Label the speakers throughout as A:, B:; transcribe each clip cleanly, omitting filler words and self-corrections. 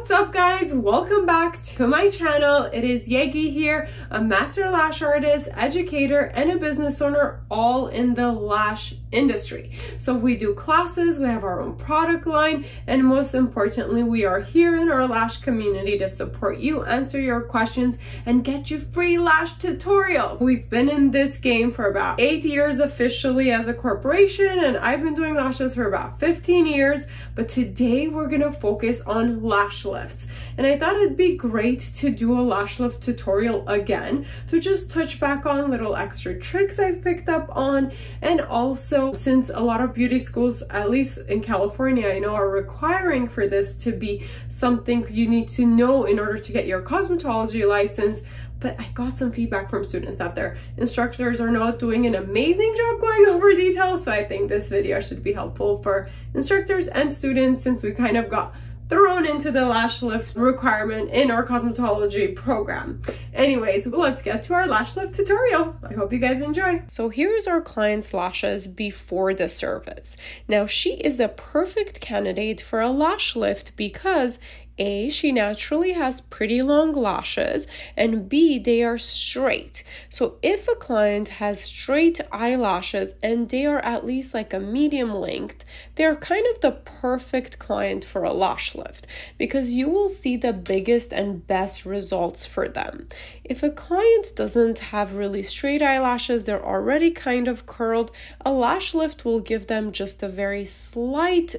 A: What's up guys, welcome back to my channel. It is Yegi here, a master lash artist, educator, and a business owner, all in the lash industry. So we do classes, we have our own product line, and most importantly, we are here in our lash community to support you, answer your questions, and get you free lash tutorials. We've been in this game for about 8 years officially as a corporation, and I've been doing lashes for about 15 years, but today we're gonna focus on lash lifts. And I thought it'd be great to do a lash lift tutorial again, to just touch back on little extra tricks I've picked up on. And also, since a lot of beauty schools, at least in California, I know are requiring for this to be something you need to know in order to get your cosmetology license, but I got some feedback from students that their instructors are not doing an amazing job going over details. So I think this video should be helpful for instructors and students, since we kind of got thrown into the lash lift requirement in our cosmetology program. Anyways, let's get to our lash lift tutorial. I hope you guys enjoy. So here's our client's lashes before the service. Now she is a perfect candidate for a lash lift because A, she naturally has pretty long lashes, and B, they are straight. So if a client has straight eyelashes and they are at least like a medium length, they're kind of the perfect client for a lash lift because you will see the biggest and best results for them. If a client doesn't have really straight eyelashes, they're already kind of curled, a lash lift will give them just a very slight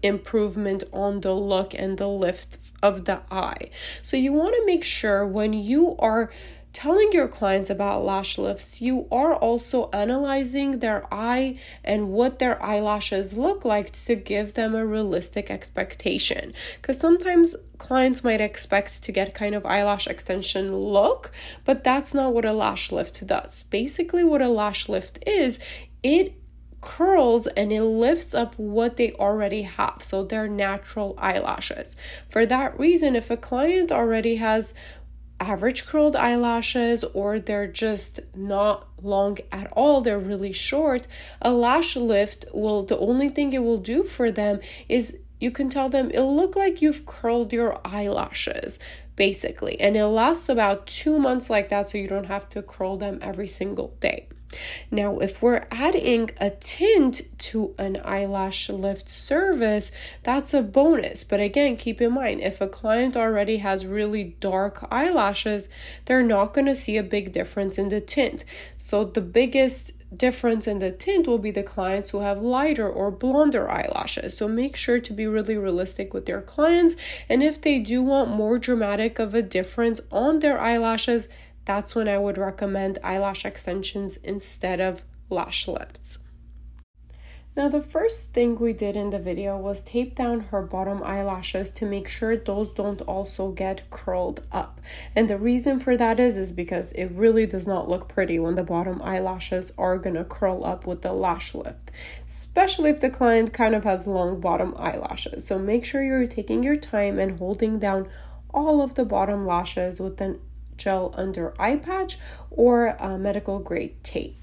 A: improvement on the look and the lift of the eye. So you want to make sure when you are telling your clients about lash lifts, you are also analyzing their eye and what their eyelashes look like to give them a realistic expectation. Because sometimes clients might expect to get kind of eyelash extension look, but that's not what a lash lift does. Basically, what a lash lift is, it curls and it lifts up what they already have, so their natural eyelashes. For that reason, if a client already has average curled eyelashes or they're just not long at all, they're really short, a lash lift will, the only thing it will do for them is you can tell them it'll look like you've curled your eyelashes basically, and it lasts about 2 months like that, so you don't have to curl them every single day. Now, if we're adding a tint to an eyelash lift service, that's a bonus. But again, keep in mind, if a client already has really dark eyelashes, they're not going to see a big difference in the tint. So the biggest difference in the tint will be the clients who have lighter or blonder eyelashes. So make sure to be really realistic with your clients. And if they do want more dramatic of a difference on their eyelashes, that's when I would recommend eyelash extensions instead of lash lifts. Now, the first thing we did in the video was tape down her bottom eyelashes to make sure those don't also get curled up. And the reason for that is because it really does not look pretty when the bottom eyelashes are gonna curl up with the lash lift, especially if the client kind of has long bottom eyelashes. So make sure you're taking your time and holding down all of the bottom lashes with an gel under eye patch or medical grade tape.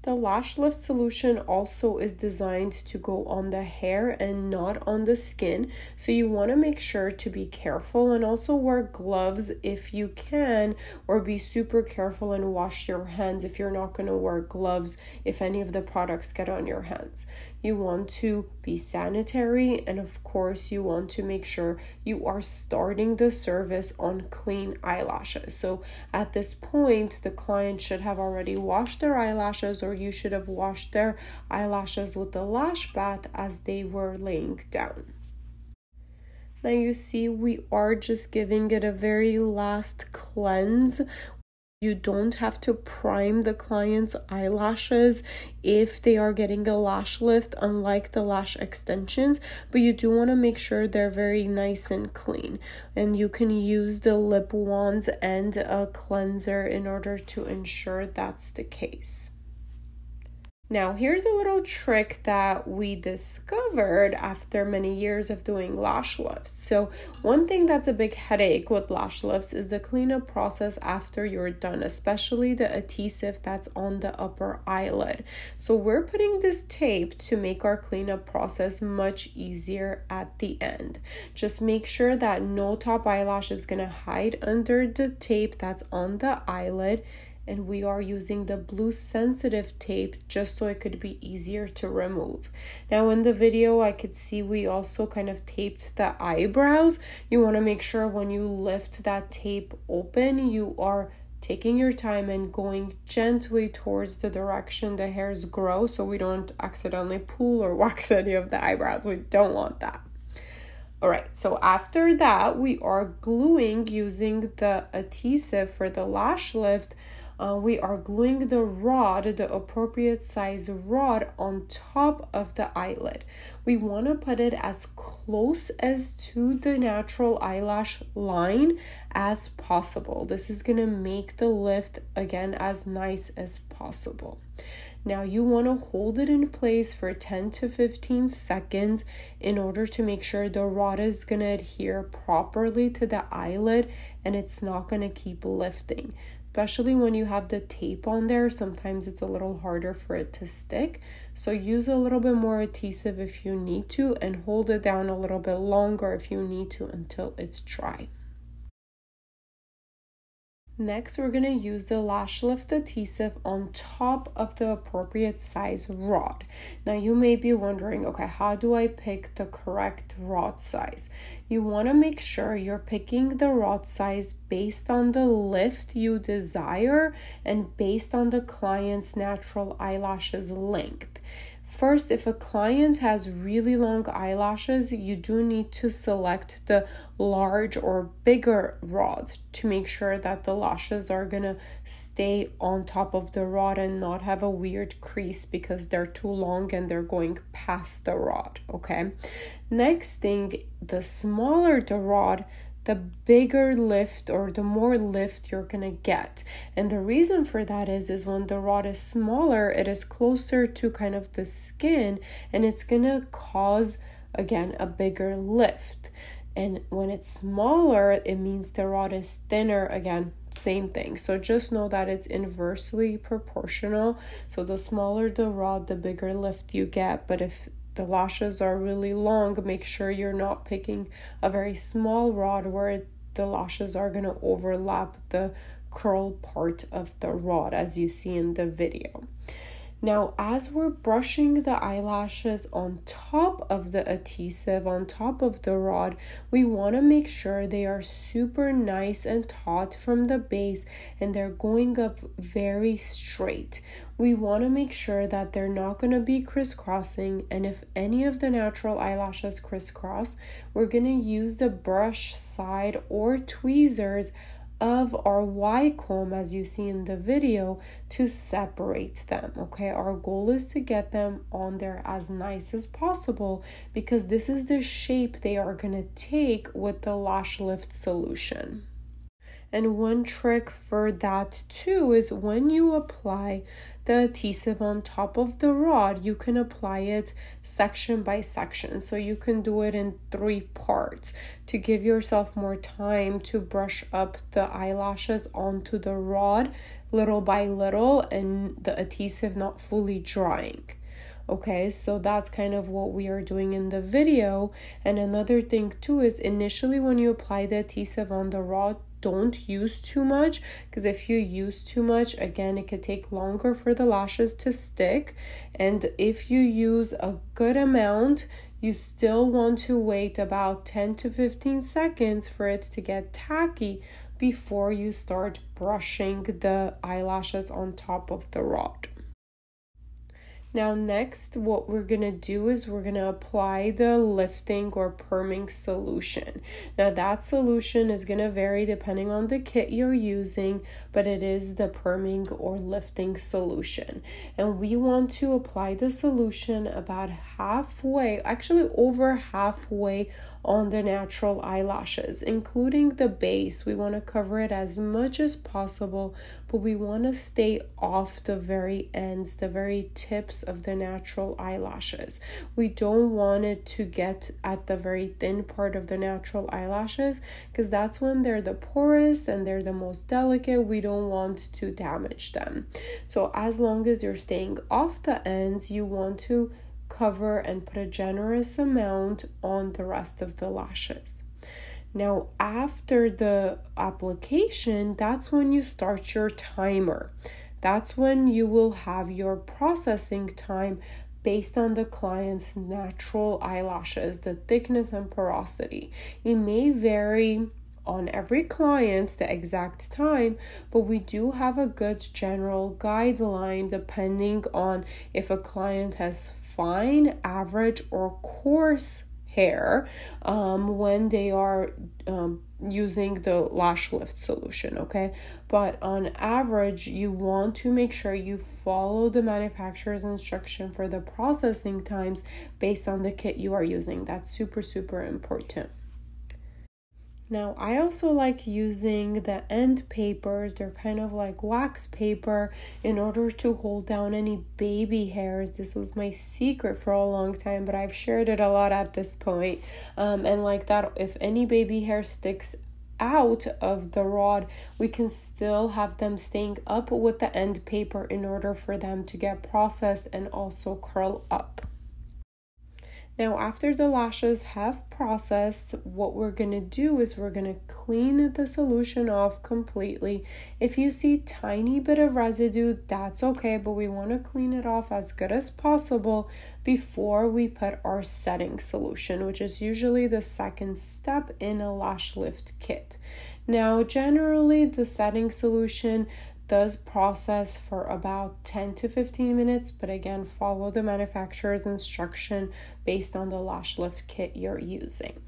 A: The lash lift solution also is designed to go on the hair and not on the skin, so you want to make sure to be careful and also wear gloves if you can, or be super careful and wash your hands if you're not going to wear gloves if any of the products get on your hands. You want to be sanitary, and of course you want to make sure you are starting the service on clean eyelashes. So at this point, the client should have already washed their eyelashes, or you should have washed their eyelashes with the lash bath as they were laying down. Now you see we are just giving it a very last cleanse. You don't have to prime the client's eyelashes if they are getting a lash lift, unlike the lash extensions, but you do want to make sure they're very nice and clean. And you can use the lip wands and a cleanser in order to ensure that's the case. Now, here's a little trick that we discovered after many years of doing lash lifts. So one thing that's a big headache with lash lifts is the cleanup process after you're done, especially the adhesive that's on the upper eyelid. So we're putting this tape to make our cleanup process much easier at the end. Just make sure that no top eyelash is going to hide under the tape that's on the eyelid. And we are using the blue sensitive tape just so it could be easier to remove. Now in the video, I could see we also kind of taped the eyebrows. You want to make sure when you lift that tape open, you are taking your time and going gently towards the direction the hairs grow so we don't accidentally pull or wax any of the eyebrows. We don't want that. All right, so after that, we are gluing using the adhesive for the lash lift. We are gluing the rod, the appropriate size rod, on top of the eyelid. We want to put it as close as to the natural eyelash line as possible. This is going to make the lift, again, as nice as possible. Now you want to hold it in place for 10 to 15 seconds in order to make sure the rod is going to adhere properly to the eyelid and it's not going to keep lifting. Especially when you have the tape on there, sometimes it's a little harder for it to stick. So use a little bit more adhesive if you need to, and hold it down a little bit longer if you need to until it's dry. Next, we're going to use the lash lift adhesive on top of the appropriate size rod. Now, you may be wondering, okay, how do I pick the correct rod size? You want to make sure you're picking the rod size based on the lift you desire and based on the client's natural eyelashes length. First, if a client has really long eyelashes, you do need to select the large or bigger rods to make sure that the lashes are gonna stay on top of the rod and not have a weird crease because they're too long and they're going past the rod, okay? Next thing, the smaller the rod, the bigger lift or the more lift you're gonna get. And the reason for that is when the rod is smaller, it is closer to kind of the skin and it's gonna cause, again, a bigger lift. And when it's smaller, it means the rod is thinner, again, same thing. So just know that it's inversely proportional. So the smaller the rod, the bigger lift you get. But if the lashes are really long, make sure you're not picking a very small rod where the lashes are going to overlap the curl part of the rod, as you see in the video. Now, as we're brushing the eyelashes on top of the adhesive, on top of the rod, we want to make sure they are super nice and taut from the base and they're going up very straight. We want to make sure that they're not going to be crisscrossing, and if any of the natural eyelashes crisscross, we're going to use the brush side or tweezers of our Y comb, as you see in the video, to separate them. Okay, our goal is to get them on there as nice as possible because this is the shape they are going to take with the lash lift solution. And one trick for that too is when you apply the adhesive on top of the rod, you can apply it section by section. So you can do it in 3 parts to give yourself more time to brush up the eyelashes onto the rod little by little and the adhesive not fully drying. Okay, so that's kind of what we are doing in the video. And another thing too is initially when you apply the adhesive on the rod, don't use too much, because if you use too much, again, it could take longer for the lashes to stick. And if you use a good amount, you still want to wait about 10 to 15 seconds for it to get tacky before you start brushing the eyelashes on top of the rod. Now next, what we're going to do is we're going to apply the lifting or perming solution. Now that solution is going to vary depending on the kit you're using, but it is the perming or lifting solution. And we want to apply the solution about halfway, actually over halfway on the natural eyelashes, including the base. We want to cover it as much as possible, but we want to stay off the very ends, the very tips of the natural eyelashes. We don't want it to get at the very thin part of the natural eyelashes, because that's when they're the poorest and they're the most delicate. We don't want to damage them. So as long as you're staying off the ends, you want to cover and put a generous amount on the rest of the lashes. Now, after the application, that's when you start your timer. That's when you will have your processing time based on the client's natural eyelashes, the thickness and porosity. It may vary on every client the exact time, but we do have a good general guideline depending on if a client has fine, average, or coarse hair when they are using the lash lift solution, okay? But on average, you want to make sure you follow the manufacturer's instruction for the processing times based on the kit you are using. That's super, super important. Now, I also like using the end papers. They're kind of like wax paper in order to hold down any baby hairs. This was my secret for a long time, but I've shared it a lot at this point. And like that, if any baby hair sticks out of the rod, we can still have them staying up with the end paper in order for them to get processed and also curl up. Now, after the lashes have processed, what we're going to do is we're going to clean the solution off completely. If you see tiny bit of residue, that's okay, but we want to clean it off as good as possible before we put our setting solution, which is usually the second step in a lash lift kit. Now, generally, the setting solution does process for about 10 to 15 minutes, but again, follow the manufacturer's instruction based on the lash lift kit you're using.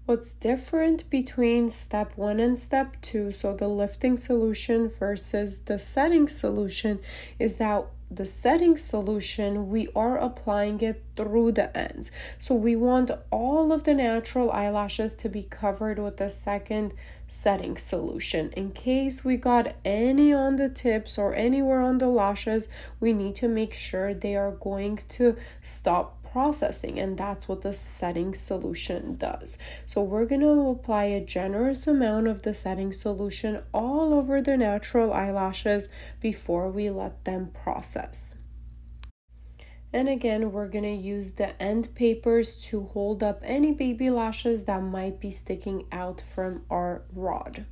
A: What's different between step 1 and step 2, so the lifting solution versus the setting solution, is that the setting solution, we are applying it through the ends. So we want all of the natural eyelashes to be covered with the second setting solution. In case we got any on the tips or anywhere on the lashes, we need to make sure they are going to stop processing, and that's what the setting solution does. So we're going to apply a generous amount of the setting solution all over the natural eyelashes before we let them process. And again, we're going to use the end papers to hold up any baby lashes that might be sticking out from our rod.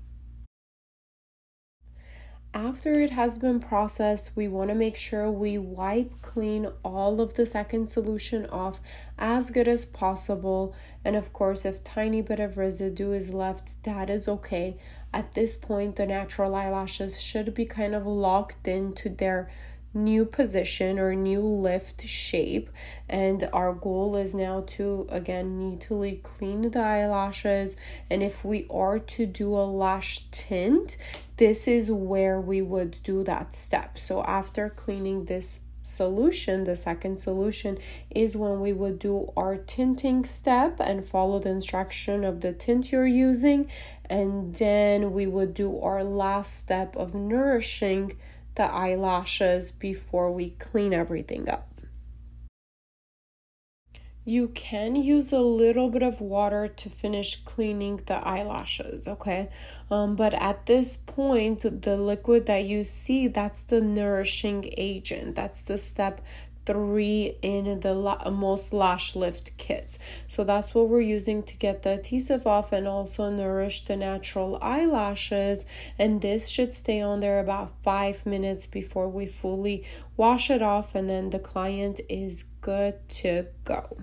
A: After it has been processed, we want to make sure we wipe clean all of the second solution off as good as possible. And of course, if tiny bit of residue is left, that is okay. At this point, the natural eyelashes should be kind of locked into their new position or new lift shape, and our goal is now to again neatly clean the eyelashes. And if we are to do a lash tint, this is where we would do that step. So after cleaning this solution, the second solution is when we would do our tinting step and follow the instruction of the tint you're using, and then we would do our last step of nourishing the eyelashes before we clean everything up. You can use a little bit of water to finish cleaning the eyelashes, okay? But at this point, the liquid that you see, that's the nourishing agent. That's the step 3 in the most lash lift kits. So that's what we're using to get the adhesive off and also nourish the natural eyelashes. And this should stay on there about 5 minutes before we fully wash it off, and then the client is good to go.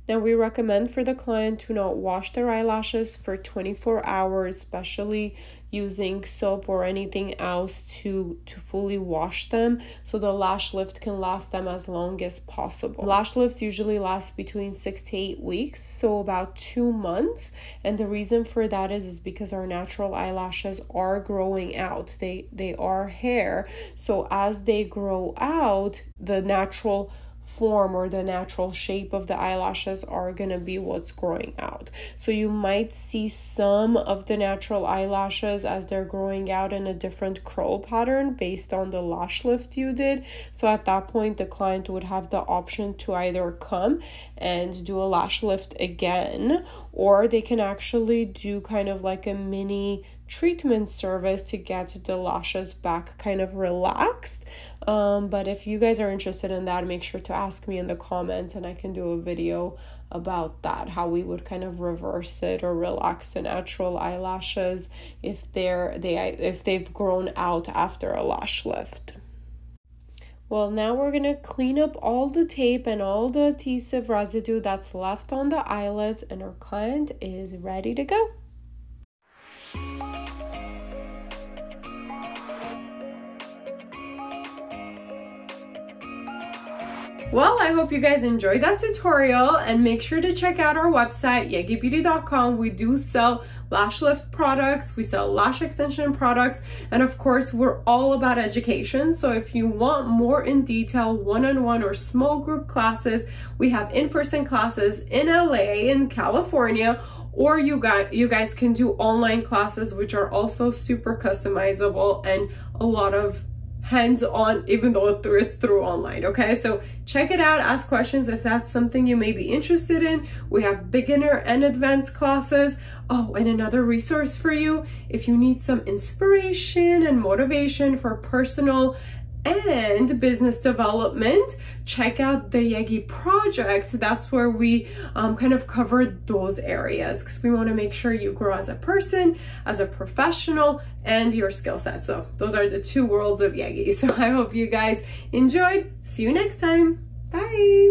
A: Now, we recommend for the client to not wash their eyelashes for 24 hours, especially using soap or anything else to fully wash them, so the lash lift can last them as long as possible. Lash lifts usually last between 6 to 8 weeks, so about 2 months. And the reason for that is because our natural eyelashes are growing out. They are hair, so as they grow out, the natural form or the natural shape of the eyelashes are gonna be what's growing out. So you might see some of the natural eyelashes as they're growing out in a different curl pattern based on the lash lift you did. So at that point, the client would have the option to either come and do a lash lift again, or they can actually do kind of like a mini treatment service to get the lashes back kind of relaxed. But if you guys are interested in that, make sure to ask me in the comments and I can do a video about that, how we would kind of reverse it or relax the natural eyelashes if they've grown out after a lash lift. Well, now we're going to clean up all the tape and all the adhesive residue that's left on the eyelids, and our client is ready to go. Well, I hope you guys enjoyed that tutorial, and make sure to check out our website, yegibeauty.com. We do sell lash lift products, we sell lash extension products, and of course, we're all about education. So if you want more in detail, one-on-one or small group classes, we have in-person classes in LA, in California, or you guys can do online classes, which are also super customizable and a lot of hands-on, even though it's through online. Okay, so check it out, ask questions if that's something you may be interested in. We have beginner and advanced classes. Oh, and another resource for you, if you need some inspiration and motivation for personal and business development, check out the Yegi project. That's where we kind of cover those areas, because we want to make sure you grow as a person, as a professional, and your skill set. So those are the two worlds of Yegi. So I hope you guys enjoyed. See you next time. Bye.